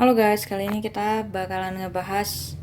Halo guys, kali ini kita bakalan ngebahas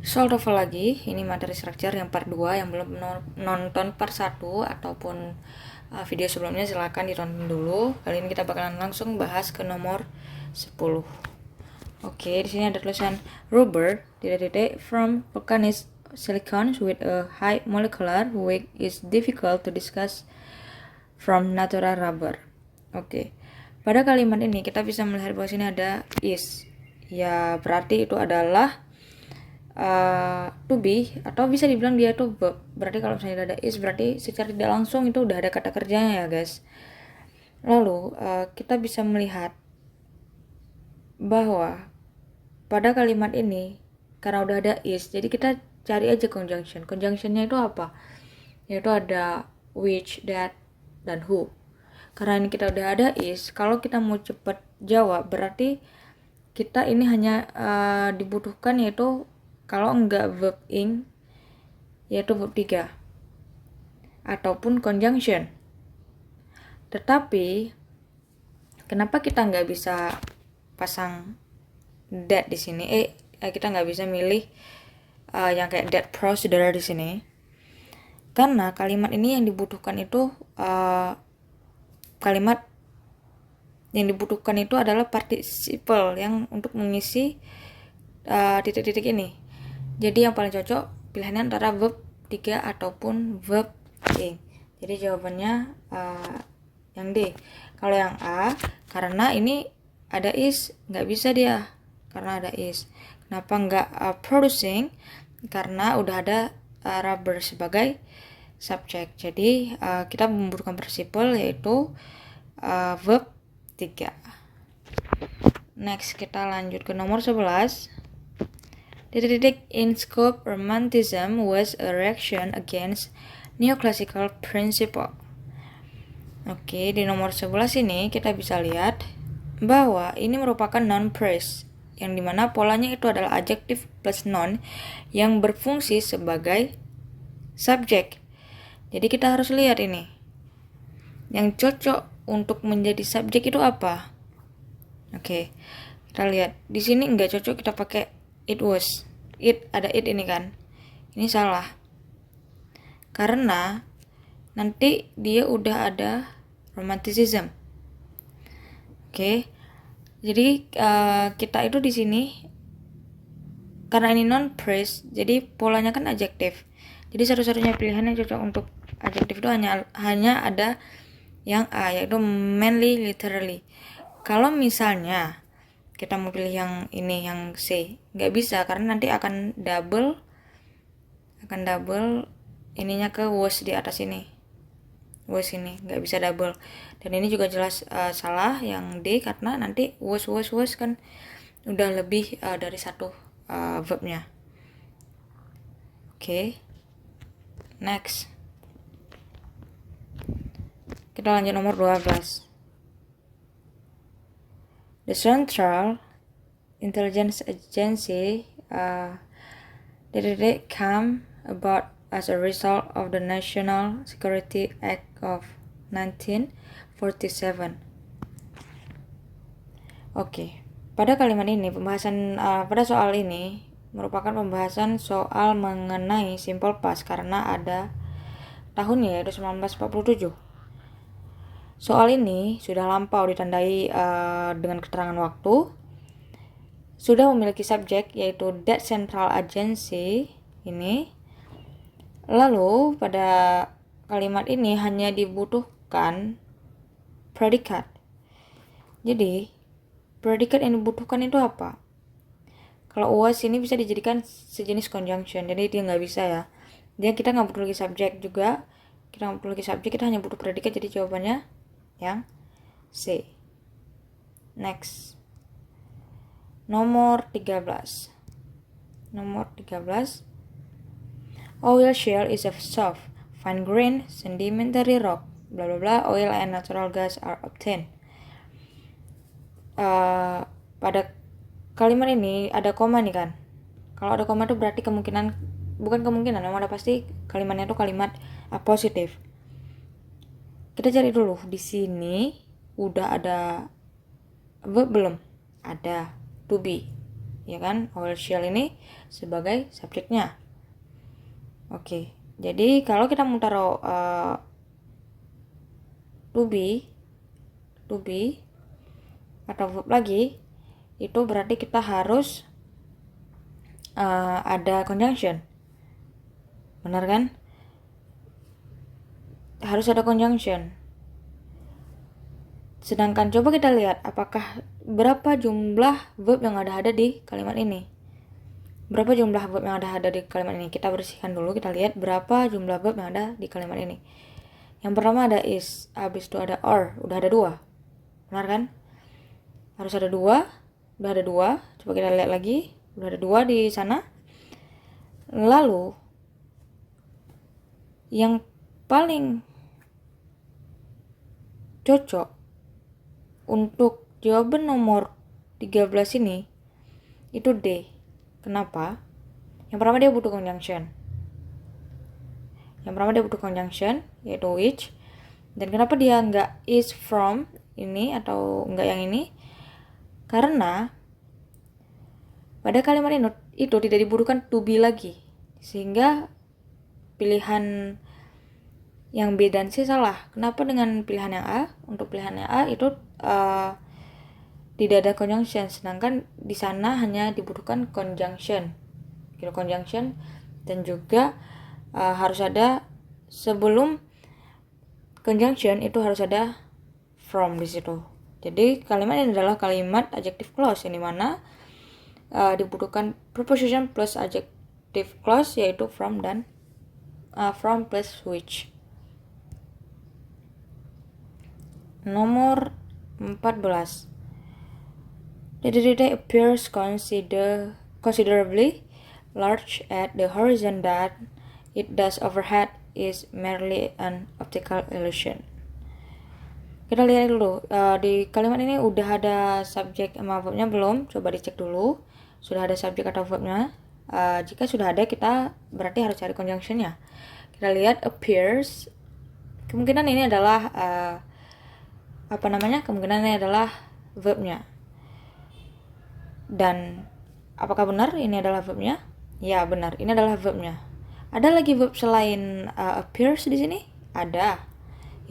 soal TOEFL lagi. Ini materi structure yang part 2. Yang belum nonton part 1 ataupun video sebelumnya silahkan ditonton dulu. Kali ini kita bakalan langsung bahas ke nomor 10. Oke, di sini ada tulisan rubber from volcanic silicon with a high molecular weight is difficult to discuss from natural rubber. Oke. Pada kalimat ini kita bisa melihat bahwa sini ada is. Ya, berarti itu adalah to be, atau bisa dibilang dia itu verb. Berarti kalau misalnya ada is, berarti secara tidak langsung itu udah ada kata kerjanya ya guys. Lalu kita bisa melihat bahwa pada kalimat ini karena udah ada is, jadi kita cari aja conjunction. Conjunctionnya itu apa? Yaitu ada which, that, dan who. Karena ini kita udah ada is, kalau kita mau cepet jawab berarti kita ini hanya dibutuhkan yaitu kalau enggak verb ing yaitu verb 3 ataupun conjunction. Tetapi kenapa kita nggak bisa pasang that di sini? Kita nggak bisa milih yang kayak that procedure di sini. Karena kalimat ini yang dibutuhkan itu kalimat yang dibutuhkan itu adalah participle yang untuk mengisi titik-titik ini. Jadi yang paling cocok pilihannya antara verb 3 ataupun verb ing. Jadi jawabannya yang D. Kalau yang A, karena ini ada is, nggak bisa dia karena ada is. Kenapa nggak producing? Karena udah ada rubber sebagai subject. Jadi kita membutuhkan participle yaitu verb 3. Next kita lanjut ke nomor 11. In scope, romanticism was a reaction against neoclassical principle. Oke, di nomor 11 ini kita bisa lihat bahwa ini merupakan noun phrase yang dimana polanya itu adalah adjective plus noun yang berfungsi sebagai subjek. Jadi kita harus lihat ini. Yang cocok untuk menjadi subjek itu apa? Oke, kita lihat. Di sini nggak cocok kita pakai it was. Ada it ini kan. Ini salah. Karena nanti dia udah ada romanticism. Oke. Jadi kita itu di sini karena ini non phrase, jadi polanya kan adjective. Jadi satu-satunya pilihan yang cocok untuk adjective itu hanya ada yang A, yaitu mainly literally. Kalau misalnya kita mau pilih yang ini, yang C, nggak bisa karena nanti akan double ininya ke was di atas ini. Was ini nggak bisa double. Dan ini juga jelas salah yang D karena nanti was kan udah lebih dari satu verbnya. Oke. Next. Kita lanjut nomor 12. The Central Intelligence Agency came about as a result of the National Security Act of 1947. Oke, pada kalimat ini pembahasan pada soal ini merupakan pembahasan soal mengenai simple past karena ada tahunnya yaitu 1947. Soal ini sudah lampau ditandai dengan keterangan waktu, sudah memiliki subjek yaitu that central agency ini. Lalu pada kalimat ini hanya dibutuhkan predikat. Jadi predikat yang dibutuhkan itu apa? Kalau was ini bisa dijadikan sejenis conjunction, jadi dia nggak bisa ya. Kita nggak butuh lagi subjek juga, kita nggak butuh lagi subjek, kita hanya butuh predikat. Jadi jawabannya yang C. Next. Nomor 13. Oil shale is a soft, fine-grained, sedimentary rock. Bla bla bla. Oil and natural gas are obtained. Pada kalimat ini ada koma nih kan. Kalau ada koma itu berarti memang ada pasti kalimatnya itu kalimat positif. Kita cari dulu di sini udah ada verb belum? ada to be, ya kan? I will shall ini sebagai subjeknya. Oke, jadi kalau kita mau taruh to be atau verb lagi, itu berarti kita harus ada conjunction, benar kan? Harus ada conjunction. Sedangkan coba kita lihat apakah berapa jumlah verb yang ada di kalimat ini. Berapa jumlah verb yang ada di kalimat ini? Kita bersihkan dulu, kita lihat berapa jumlah verb yang ada di kalimat ini. Yang pertama ada is, habis itu ada are, udah ada 2. Benar kan? Harus ada 2, udah ada 2. Coba kita lihat lagi, udah ada 2 di sana. Lalu yang paling cocok untuk jawaban nomor 13 ini itu D. Kenapa? Yang pertama dia butuh conjunction. Yaitu which. Dan kenapa dia nggak is from ini atau nggak yang ini? Karena pada kalimat itu tidak dibutuhkan to be lagi. Sehingga pilihan yang B dan C salah. Kenapa dengan pilihan yang A? Untuk pilihan yang A itu tidak ada conjunction, sedangkan di sana hanya dibutuhkan conjunction, dan juga harus ada sebelum conjunction itu harus ada from di situ. Jadi kalimat ini adalah kalimat adjective clause yang dimana dibutuhkan preposition plus adjective clause yaitu from dan from plus which. Nomor 14. The day appears considerably large at the horizon that it does overhead is merely an optical illusion. Kita lihat dulu, di kalimat ini udah ada subjek sama verbnya belum? Coba dicek dulu, sudah ada subjek atau verbnya. Jika sudah ada, kita berarti harus cari conjunctionnya. Kita lihat appears, kemungkinan ini adalah kemungkinan ini adalah verbnya. Dan apakah benar ini adalah verbnya? Ya, benar, ini adalah verbnya. Ada lagi verb selain appears di sini? Ada,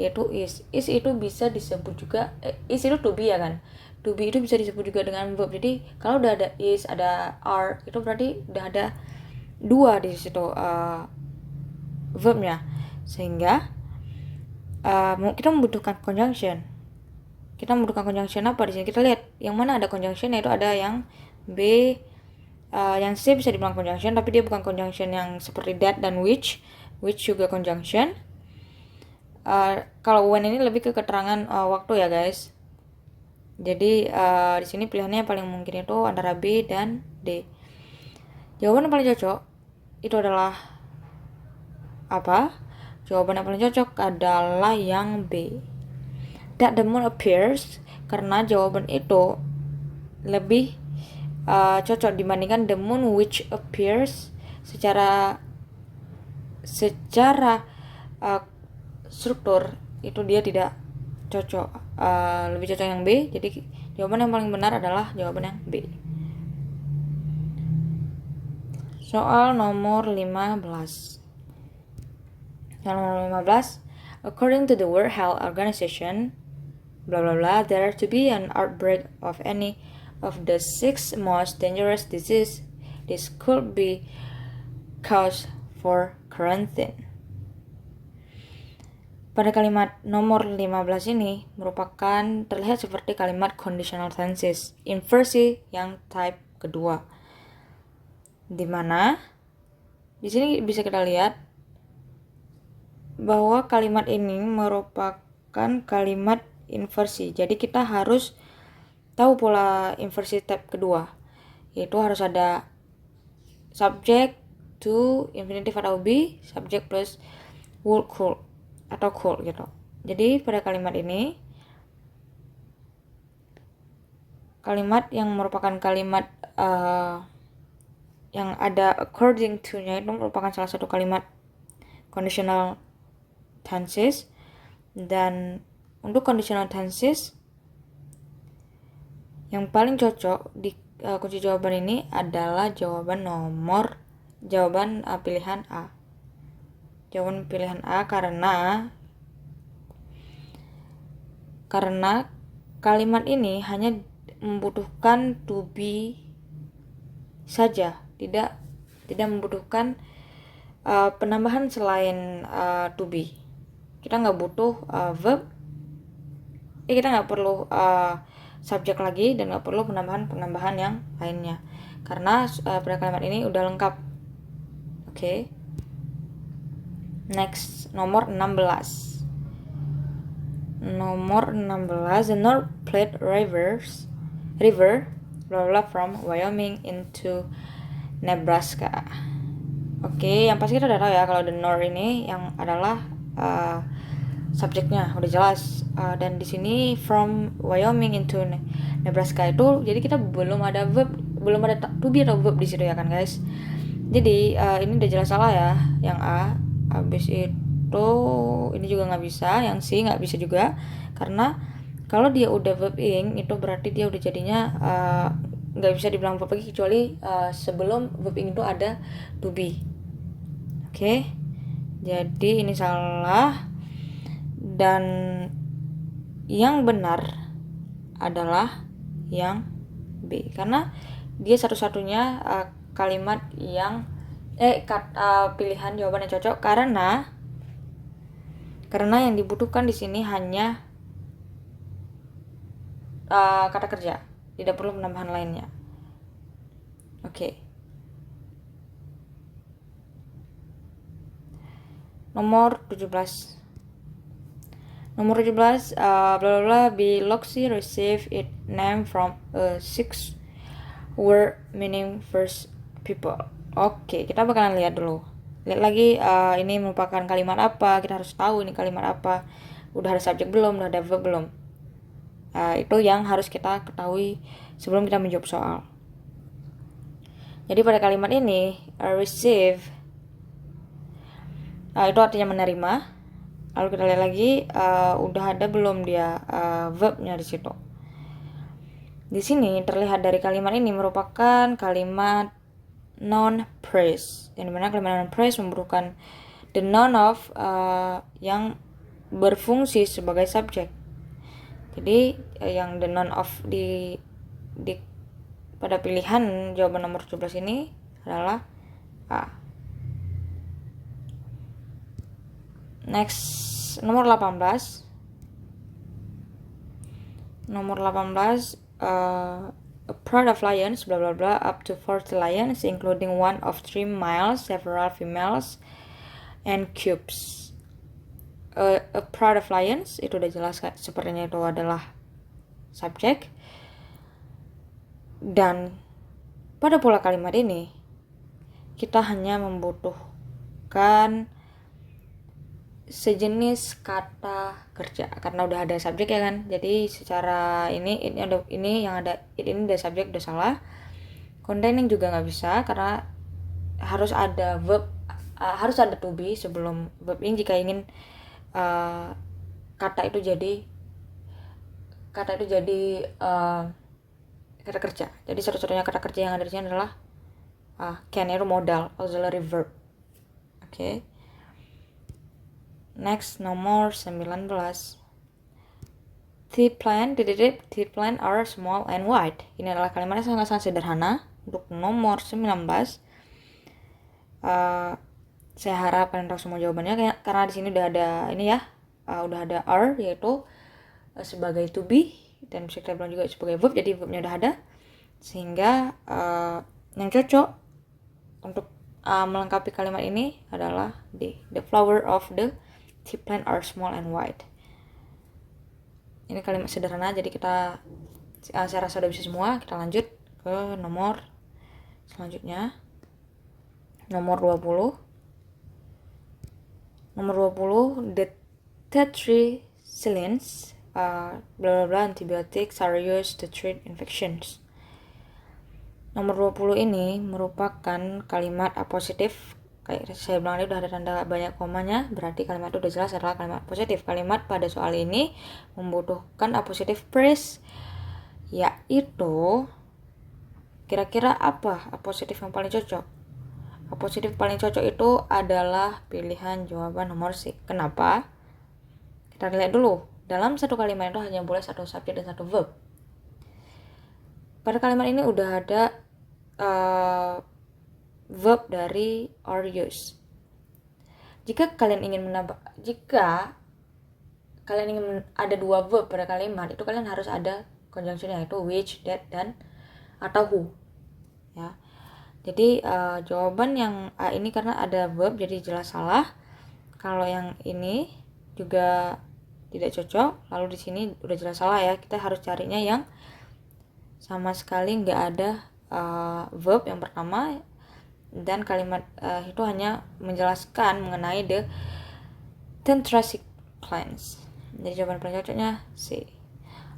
yaitu is. Is itu bisa disebut juga is itu to be, ya kan? To be itu bisa disebut juga dengan verb. Jadi kalau udah ada is, ada are, itu berarti udah ada 2 di situ verbnya. Sehingga kita membutuhkan conjunction. Apa di sini? Kita lihat yang mana ada conjunction, yaitu ada yang B, yang C bisa dibilang conjunction, tapi dia bukan conjunction yang seperti that dan which juga conjunction. Kalau when ini lebih ke keterangan waktu ya guys. Jadi di sini pilihannya yang paling mungkin itu antara B dan D. Jawaban yang paling cocok itu adalah apa? Jawaban yang paling cocok adalah yang B. That the moon appears, karena jawaban itu lebih cocok dibandingkan the moon which appears. Secara struktur itu dia tidak cocok, lebih cocok yang B. Jadi jawaban yang paling benar adalah jawaban yang B. Soal nomor 15. According to the World Health Organization, blah blah blah, there to be an outbreak of any of the 6 most dangerous diseases. This could be cause for quarantine. Pada kalimat nomor 15 ini merupakan terlihat seperti kalimat conditional tenses, inversi yang type kedua. Di mana di sini bisa kita lihat bahwa kalimat ini merupakan kalimat inversi. Jadi kita harus tahu pola inversi type kedua, yaitu harus ada subject to infinitive atau be, subject plus would, could atau could gitu. Jadi pada kalimat ini, kalimat yang merupakan kalimat yang ada according to-nya itu merupakan salah satu kalimat conditional tenses. Dan untuk conditional tenses Yang paling cocok di kunci jawaban ini adalah jawaban pilihan A. Jawaban pilihan A karena kalimat ini hanya membutuhkan to be saja, tidak membutuhkan penambahan selain to be. Kita nggak butuh verb, kita nggak perlu subjek lagi, dan nggak perlu penambahan yang lainnya, karena pada kalimat ini udah lengkap. Oke. Next, nomor 16. The North Platte River blah blah from Wyoming into Nebraska. Oke, yang pasti kita udah tahu ya kalau the North ini yang adalah subjeknya udah jelas, dan di sini from Wyoming into Nebraska itu, jadi kita belum ada to be atau verb di situ ya kan guys. Jadi ini udah jelas salah ya yang A. Habis itu ini juga nggak bisa, yang C nggak bisa juga, karena kalau dia udah verb ing itu berarti dia udah jadinya nggak bisa dibilang verb lagi kecuali sebelum verb ing itu ada to be. Oke. Jadi ini salah. Dan yang benar adalah yang B, karena dia satu-satunya kalimat yang pilihan jawaban yang cocok, karena yang dibutuhkan di sini hanya kata kerja, tidak perlu penambahan lainnya. Oke. Nomor 17, blah blah blah, Biloxi received its name from a 6-word meaning first people. Oke, kita bakalan lihat dulu. Lihat lagi ini merupakan kalimat apa, kita harus tahu ini kalimat apa. Udah ada subjek belum, udah ada verb belum. Itu yang harus kita ketahui sebelum kita menjawab soal. Jadi pada kalimat ini receive itu artinya menerima. Lalu kita lihat lagi udah ada belum dia verbnya di situ. Di sini terlihat dari kalimat ini merupakan kalimat non-phrase, yang dimana kalimat non-phrase membutuhkan the noun of yang berfungsi sebagai subjek. Jadi yang the noun of di pada pilihan jawaban nomor 17 ini adalah A. Next, nomor 18, a pride of lions, blah blah blah, up to 40 lions, including one of 3 males, several females, and cubs. A pride of lions, itu udah jelas kan, sepertinya itu adalah subjek. Dan pada pola kalimat ini, kita hanya membutuhkan sejenis kata kerja karena udah ada subjek ya kan. Jadi secara ini yang ada ini udah subjek, udah salah. Containing juga nggak bisa karena harus ada verb, harus ada to be sebelum verb ing jika ingin kata itu jadi kata kerja. Jadi satu-satunya kata kerja yang ada di sini adalah can, itu modal, auxiliary verb. Oke. Next, nomor 19. The plant are small and white. Ini adalah kalimatnya sangat-sangat sederhana. Untuk nomor 19, saya harap kalian tahu semua jawabannya karena di sini udah ada ini ya, udah ada are, yaitu sebagai to be, dan bisa kita bilang juga sebagai verb, jadi verbnya udah ada, sehingga yang cocok untuk melengkapi kalimat ini adalah the flower of the tea plant are small and white. Ini kalimat sederhana, jadi saya rasa udah bisa semua. Kita lanjut ke nomor selanjutnya, nomor 20. The tetracyclines blah blah blah antibiotics are used to treat infections. Nomor 20 ini merupakan kalimat apositif. Kayak saya bilang tadi udah ada tanda banyak komanya, berarti kalimat itu udah jelas adalah kalimat positif. Kalimat pada soal ini membutuhkan apositif phrase, itu kira-kira apa apositif yang paling cocok? Apositif paling cocok itu adalah pilihan jawaban nomor C. Kenapa? Kita lihat dulu. Dalam satu kalimat itu hanya boleh satu subjek dan satu verb. Pada kalimat ini udah ada verb dari or use. Jika kalian ingin ada dua verb pada kalimat, itu kalian harus ada conjunction yaitu which, that, dan atau who. Ya. Jadi jawaban yang A ini karena ada verb jadi jelas salah. Kalau yang ini juga tidak cocok, lalu di sini udah jelas salah ya. Kita harus carinya yang sama sekali nggak ada verb yang pertama, dan kalimat itu hanya menjelaskan mengenai the tentrasic clans. Jadi jawaban paling cocoknya C.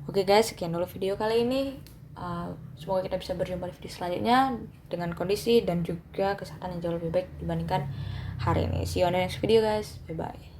Oke guys, sekian dulu video kali ini. Semoga kita bisa berjumpa di video selanjutnya dengan kondisi dan juga kesehatan yang jauh lebih baik dibandingkan hari ini. See you on the next video guys. Bye bye.